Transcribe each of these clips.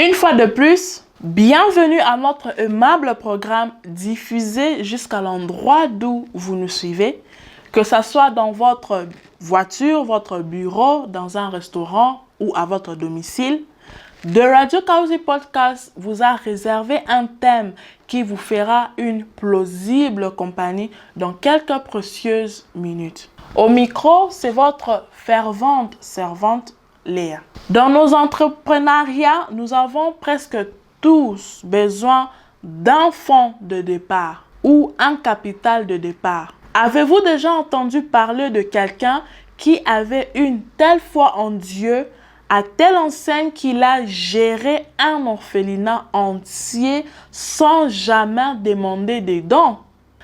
Une fois de plus, bienvenue à notre aimable programme diffusé jusqu'à l'endroit d'où vous nous suivez, que ce soit dans votre voiture, votre bureau, dans un restaurant ou à votre domicile. The Radio Kaosi Podcast vous a réservé un thème qui vous fera une plausible compagnie dans quelques précieuses minutes. Au micro, c'est votre fervente servante Léa. Dans nos entrepreneuriats, nous avons presque tous besoin d'un fonds de départ ou un capital de départ. Avez-vous déjà entendu parler de quelqu'un qui avait une telle foi en Dieu à telle enseigne qu'il a géré un orphelinat entier sans jamais demander des dons?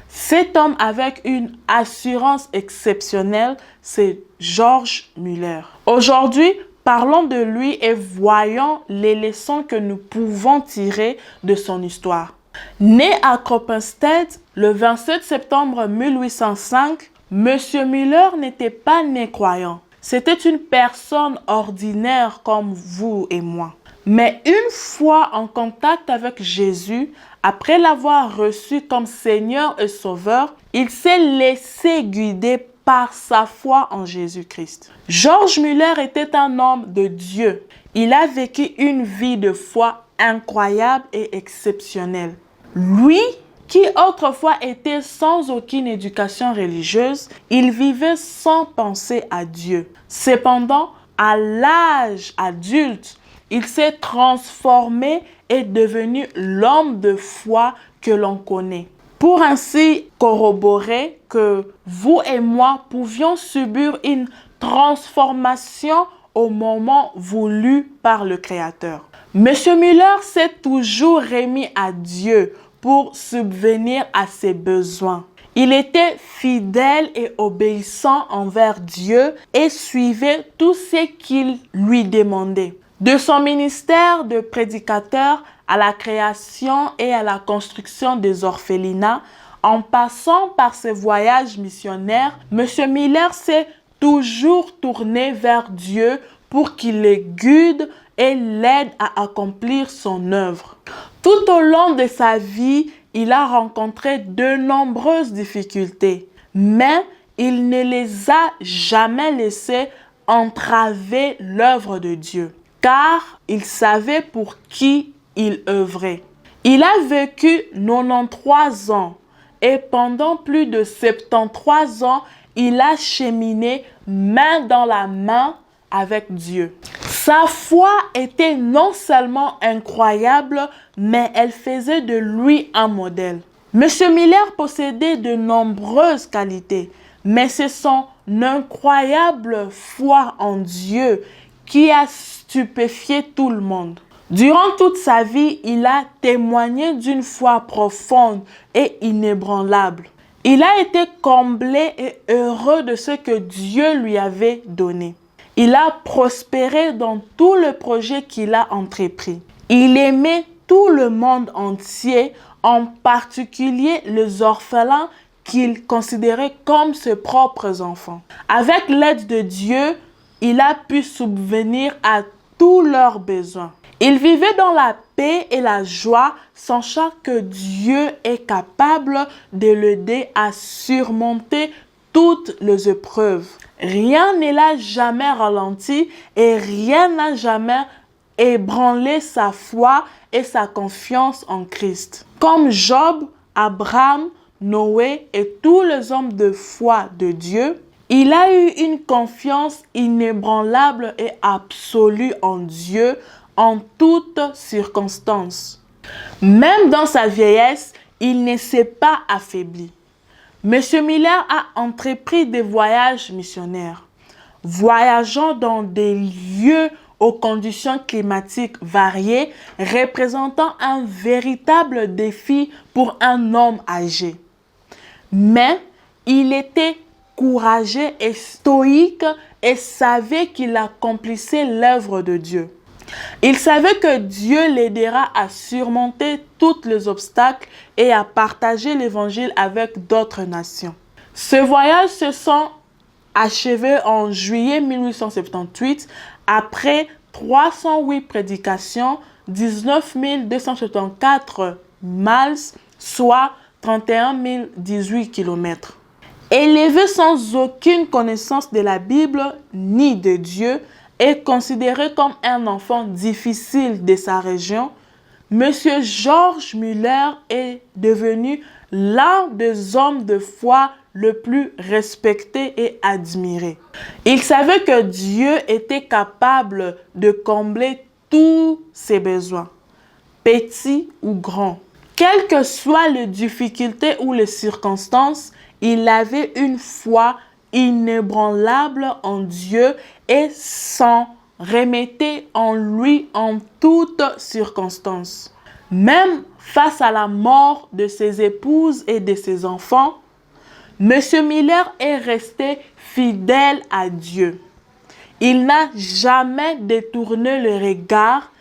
Cet homme avec une assurance exceptionnelle, c'est George Muller. Aujourd'hui, parlons de lui et voyons les leçons que nous pouvons tirer de son histoire. Né à Kroppenstedt le 27 septembre 1805, M. Muller n'était pas né croyant. C'était une personne ordinaire comme vous et moi. Mais une fois en contact avec Jésus, après l'avoir reçu comme Seigneur et Sauveur, il s'est laissé guider par sa foi en Jésus-Christ. George Muller était un homme de Dieu. Il a vécu une vie de foi incroyable et exceptionnelle. Lui, qui autrefois était sans aucune éducation religieuse, il vivait sans penser à Dieu. Cependant, à l'âge adulte, il s'est transformé et devenu l'homme de foi que l'on connaît. Pour ainsi corroborer que vous et moi pouvions subir une transformation au moment voulu par le Créateur. Monsieur Muller s'est toujours remis à Dieu pour subvenir à ses besoins. Il était fidèle et obéissant envers Dieu et suivait tout ce qu'il lui demandait. De son ministère de prédicateur à la création et à la construction des orphelinats, en passant par ses voyages missionnaires, M. Muller s'est toujours tourné vers Dieu pour qu'il le guide et l'aide à accomplir son œuvre. Tout au long de sa vie, il a rencontré de nombreuses difficultés, mais il ne les a jamais laissées entraver l'œuvre de Dieu, car il savait pour qui il œuvrait. Il a vécu 93 ans et pendant plus de 73 ans, il a cheminé main dans la main avec Dieu. Sa foi était non seulement incroyable, mais elle faisait de lui un modèle. M. Muller possédait de nombreuses qualités, mais c'est son incroyable foi en Dieu qui a stupéfié tout le monde. Durant toute sa vie, il a témoigné d'une foi profonde et inébranlable. Il a été comblé et heureux de ce que Dieu lui avait donné. Il a prospéré dans tout le projet qu'il a entrepris. Il aimait tout le monde entier, en particulier les orphelins qu'il considérait comme ses propres enfants. Avec l'aide de Dieu, il a pu subvenir à tous leurs besoins. Il vivait dans la paix et la joie, sachant que Dieu est capable de l'aider à surmonter toutes les épreuves. Rien ne l'a jamais ralenti et rien n'a jamais ébranlé sa foi et sa confiance en Christ. Comme Job, Abraham, Noé et tous les hommes de foi de Dieu, il a eu une confiance inébranlable et absolue en Dieu en toutes circonstances. Même dans sa vieillesse, il ne s'est pas affaibli. M. Muller a entrepris des voyages missionnaires, voyageant dans des lieux aux conditions climatiques variées, représentant un véritable défi pour un homme âgé. Mais il était courageux et stoïque et savait qu'il accomplissait l'œuvre de Dieu. Il savait que Dieu l'aidera à surmonter tous les obstacles et à partager l'évangile avec d'autres nations. Ce voyage se sont achevés en juillet 1878 après 308 prédications 19 274 miles, soit 31 018 km. Élevé sans aucune connaissance de la Bible ni de Dieu et considéré comme un enfant difficile de sa région, M. George Muller est devenu l'un des hommes de foi le plus respecté et admiré. Il savait que Dieu était capable de combler tous ses besoins, petits ou grands. Quelles que soient les difficultés ou les circonstances, il avait une foi inébranlable en Dieu et s'en remettait en lui en toutes circonstances. Même face à la mort de ses épouses et de ses enfants, M. Miller est resté fidèle à Dieu. Il n'a jamais détourné le regard,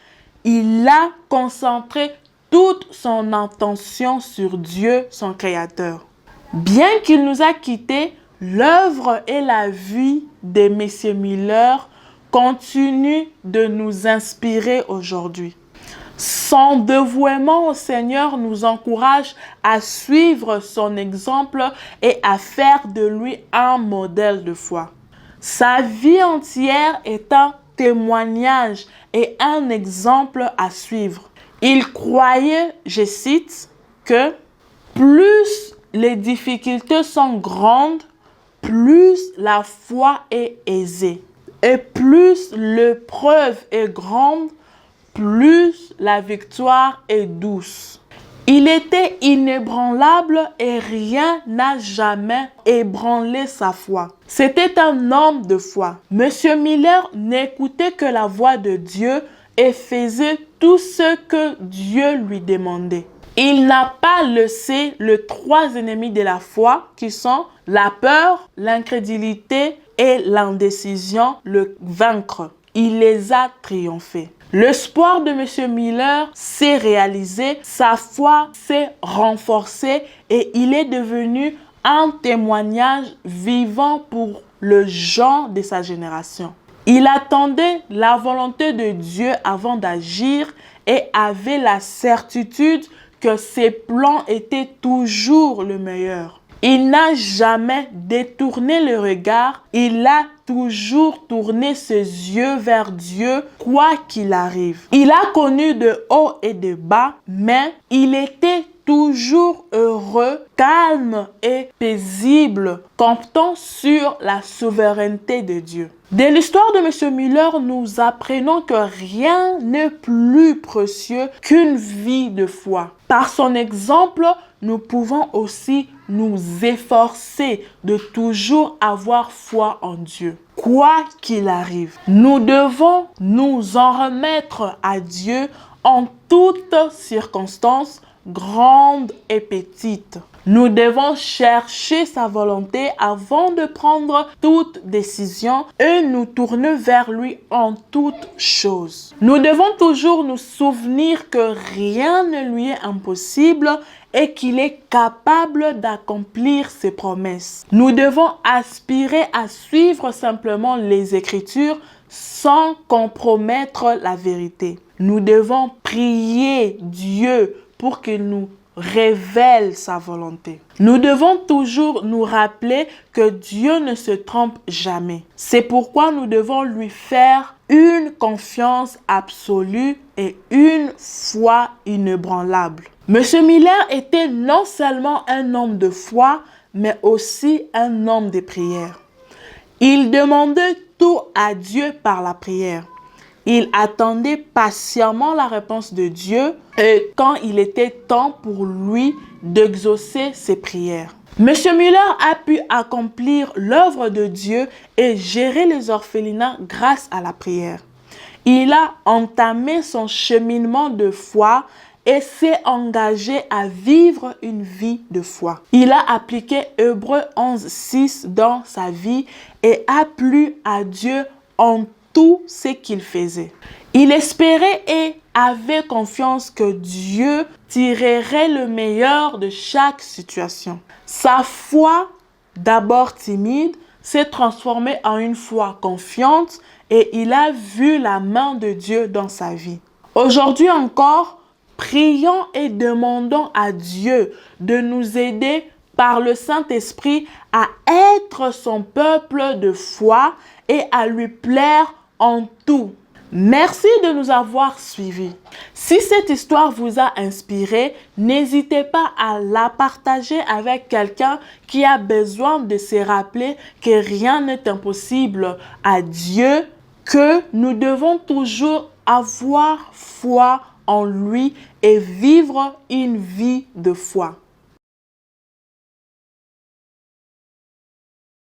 il a concentré toute son attention sur Dieu, son Créateur. Bien qu'il nous a quittés, l'œuvre et la vie de M. Miller continuent de nous inspirer aujourd'hui. Son dévouement au Seigneur nous encourage à suivre son exemple et à faire de lui un modèle de foi. Sa vie entière est un témoignage et un exemple à suivre. Il croyait, je cite, que plus les difficultés sont grandes, plus la foi est aisée. Et plus l'épreuve est grande, plus la victoire est douce. Il était inébranlable et rien n'a jamais ébranlé sa foi. C'était un homme de foi. M. Miller n'écoutait que la voix de Dieu et faisait tout ce que Dieu lui demandait. Il n'a pas laissé les trois ennemis de la foi qui sont la peur, l'incrédulité et l'indécision le vaincre. Il les a triomphés. L'espoir de M. Miller s'est réalisé, sa foi s'est renforcée et il est devenu un témoignage vivant pour le genre de sa génération. Il attendait la volonté de Dieu avant d'agir et avait la certitude que ses plans étaient toujours le meilleur. Il n'a jamais détourné le regard, il a toujours tourné ses yeux vers Dieu, quoi qu'il arrive. Il a connu de hauts et de bas, mais il était toujours heureux, calme et paisible, comptant sur la souveraineté de Dieu. De l'histoire de M. Miller, nous apprenons que rien n'est plus précieux qu'une vie de foi. Par son exemple, nous pouvons aussi nous efforcer de toujours avoir foi en Dieu. Quoi qu'il arrive, nous devons nous en remettre à Dieu en toutes circonstances, grandes et petites. Nous devons chercher sa volonté avant de prendre toute décision et nous tourner vers lui en toutes choses. Nous devons toujours nous souvenir que rien ne lui est impossible et qu'il est capable d'accomplir ses promesses. Nous devons aspirer à suivre simplement les Écritures sans compromettre la vérité. Nous devons prier Dieu pour qu'il nous révèle sa volonté. Nous devons toujours nous rappeler que Dieu ne se trompe jamais. C'est pourquoi nous devons lui faire une confiance absolue et une foi inébranlable. M. Miller était non seulement un homme de foi, mais aussi un homme de prière. Il demandait tout à Dieu par la prière. Il attendait patiemment la réponse de Dieu et quand il était temps pour lui d'exaucer ses prières. M. Miller a pu accomplir l'œuvre de Dieu et gérer les orphelinats grâce à la prière. Il a entamé son cheminement de foi et s'est engagé à vivre une vie de foi. Il a appliqué Hébreux 11:6 dans sa vie et a plu à Dieu en tout ce qu'il faisait. Il espérait et avait confiance que Dieu tirerait le meilleur de chaque situation. Sa foi, d'abord timide, s'est transformée en une foi confiante et il a vu la main de Dieu dans sa vie. Aujourd'hui encore, prions et demandons à Dieu de nous aider par le Saint-Esprit à être son peuple de foi et à lui plaire en tout. Merci de nous avoir suivis. Si cette histoire vous a inspiré, n'hésitez pas à la partager avec quelqu'un qui a besoin de se rappeler que rien n'est impossible à Dieu, que nous devons toujours avoir foi en lui et vivre une vie de foi.